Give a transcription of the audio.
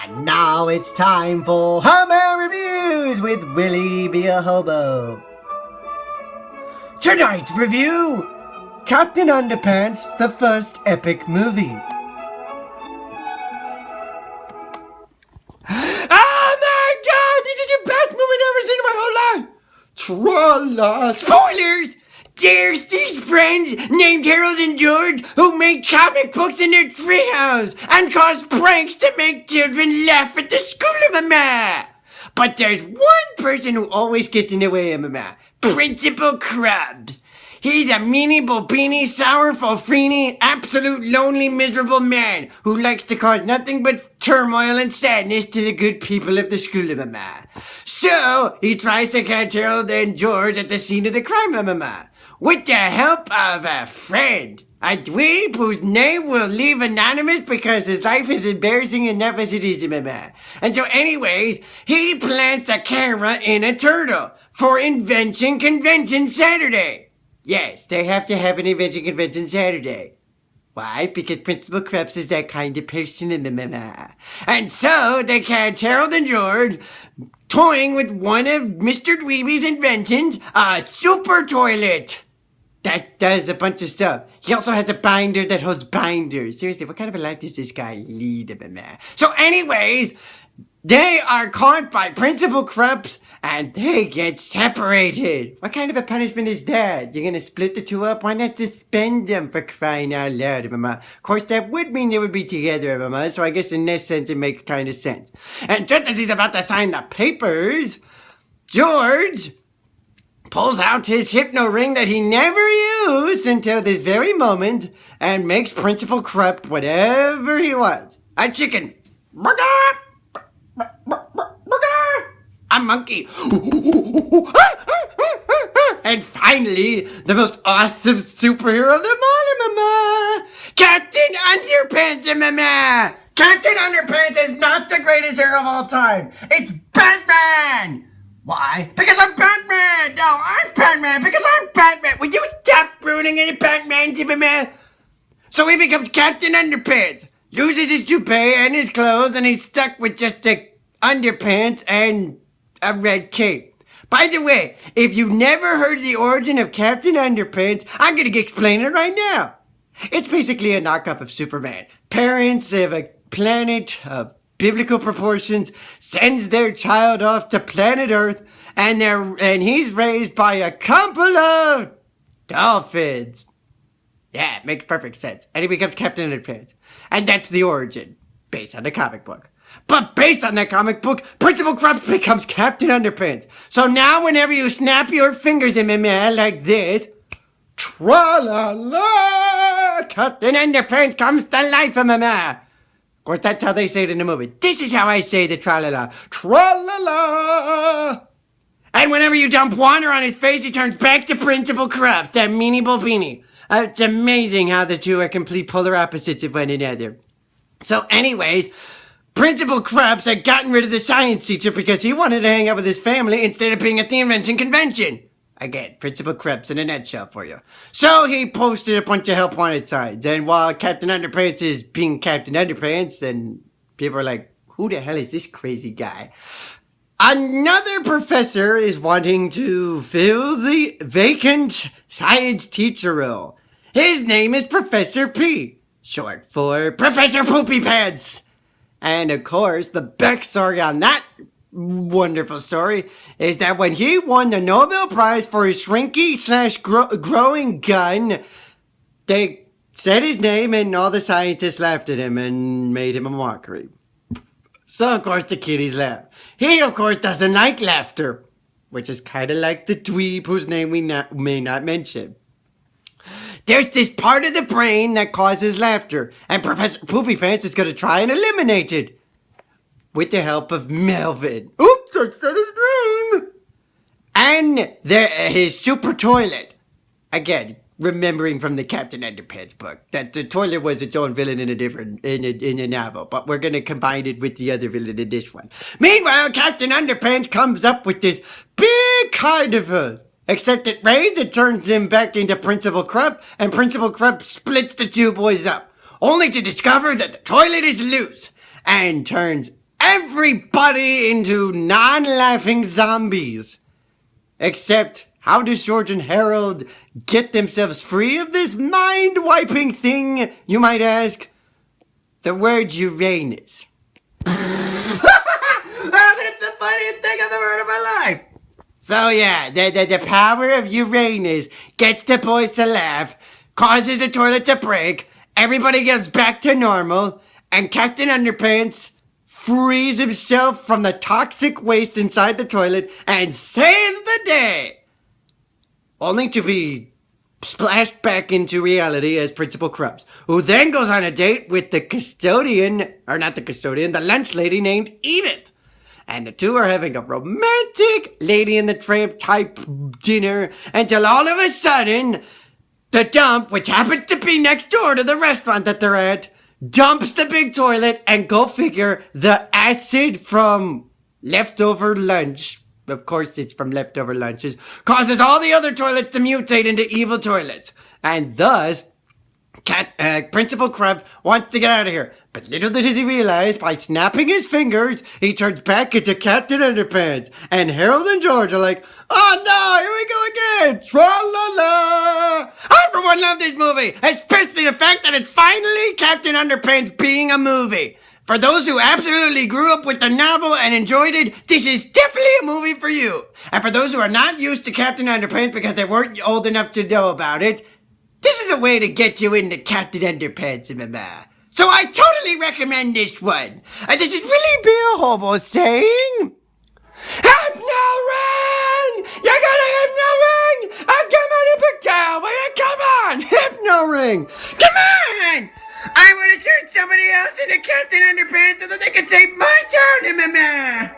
And now it's time for Hobo Reviews with Willie B.A. Hobo. Tonight's review, Captain Underpants, the first epic movie. Oh my god, this is the best movie I've ever seen in my whole life! Trolla! Spoilers! There's these friends named Harold and George who make comic books in their treehouse and cause pranks to make children laugh at the school of Mama. But there's one person who always gets in the way of Mama. Principal Krabs. He's a meanie-bo beanie, sourful freeney, absolute lonely, miserable man who likes to cause nothing but turmoil and sadness to the good people of the school of Mama. So, he tries to catch Harold and George at the scene of the crime of Mama. With the help of a friend, a dweeb whose name will leave anonymous because his life is embarrassing enough as it is, Mama. And so anyways, he plants a camera in a turtle for Invention Convention Saturday. Yes, they have to have an Invention Convention Saturday. Why? Because Principal Krabs is that kind of person, Mama. And so they catch Harold and George toying with one of Mr. Dweeby's inventions, a super toilet. That does a bunch of stuff. He also has a binder that holds binders. Seriously, what kind of a life does this guy lead, Mama? So anyways, they are caught by Principal Krabs and they get separated. What kind of a punishment is that? You're gonna split the two up? Why not suspend them, for crying out loud, Mama? Of course, that would mean they would be together, Mama, so I guess in this sense it makes kind of sense. And just as he's about to sign the papers, George pulls out his hypno ring that he never used until this very moment and makes Principal Krabs whatever he wants. A chicken. A monkey. And finally, the most awesome superhero of them all, Mama! Captain Underpants, Mama! Captain Underpants is not the greatest hero of all time. It's Batman! Why? Because I'm Batman! No, I'm Batman because I'm Batman! Will you stop ruining any Batman, Mama? So he becomes Captain Underpants, loses his toupee and his clothes, and he's stuck with just the underpants and a red cape. By the way, if you've never heard the origin of Captain Underpants, I'm gonna explain it right now. It's basically a knockoff of Superman. Parents of a planet of biblical proportions sends their child off to planet Earth, and he's raised by a couple of dolphins. Yeah, it makes perfect sense. And he becomes Captain Underpants. And that's the origin, based on the comic book. But based on that comic book, Principal Krabs becomes Captain Underpants. So now whenever you snap your fingers in Mama like this, tra-la-la, Captain Underpants comes to life, Mama. Of course, that's how they say it in the movie. This is how I say the tra-la-la. Tra-la-la. And whenever you dump water on his face, he turns back to Principal Krabs, that meanie-bo beanie. It's amazing how the two are complete polar opposites of one another. So anyways, Principal Krabs had gotten rid of the science teacher because he wanted to hang out with his family instead of being at the Invention Convention. Again, Principal Krabs in a nutshell for you. So he posted a bunch of help wanted signs. And while Captain Underpants is being Captain Underpants, and people are like, who the hell is this crazy guy? Another professor is wanting to fill the vacant science teacher role. His name is Professor P, short for Professor Poopy Pants. And of course, the backstory on that wonderful story is that when he won the Nobel Prize for his shrinky/growing gun, they said his name and all the scientists laughed at him and made him a mockery. So of course the kiddies laugh. He of course doesn't like laughter, which is kind of like the dweeb whose name we may not mention. There's this part of the brain that causes laughter, and Professor Poopy Pants is going to try and eliminate it. With the help of Melvin. Oops, that's not his name. And his super toilet. Again, remembering from the Captain Underpants book that the toilet was its own villain in a novel, but we're going to combine it with the other villain in this one. Meanwhile, Captain Underpants comes up with this big carnival. Except it rains, it turns him back into Principal Krabs, and Principal Krabs splits the two boys up, only to discover that the toilet is loose, and turns everybody into non-laughing zombies. Except, how does George and Harold get themselves free of this mind-wiping thing, you might ask? The word Uranus. Oh, that's the funniest thing I've ever heard in my life. So yeah, the power of Uranus gets the boys to laugh, causes the toilet to break, everybody gets back to normal, and Captain Underpants frees himself from the toxic waste inside the toilet and saves the day. Only to be splashed back into reality as Principal Krabs, who then goes on a date with the lunch lady named Edith. And the two are having a romantic Lady and the Tramp type dinner until all of a sudden, the dump, which happens to be next door to the restaurant that they're at, dumps the big toilet, and go figure, the acid from leftover lunch, of course it's from leftover lunches, causes all the other toilets to mutate into evil toilets. And thus, Principal Krabs wants to get out of here. But little does he realize, by snapping his fingers, he turns back into Captain Underpants. And Harold and George are like, oh no, here we go again! Tra-la-la! I for one love this movie, especially the fact that it's finally Captain Underpants being a movie. For those who absolutely grew up with the novel and enjoyed it, this is definitely a movie for you. And for those who are not used to Captain Underpants because they weren't old enough to know about it, this is a way to get you into Captain Underpants, mama. So I totally recommend this one. This is Willie B.A. Hobo saying, Hypno-ring! You're gonna hypno-ring! Come on, come on! Hypno-ring! Come on! I want to turn somebody else into Captain Underpants so that they can say my turn, mama!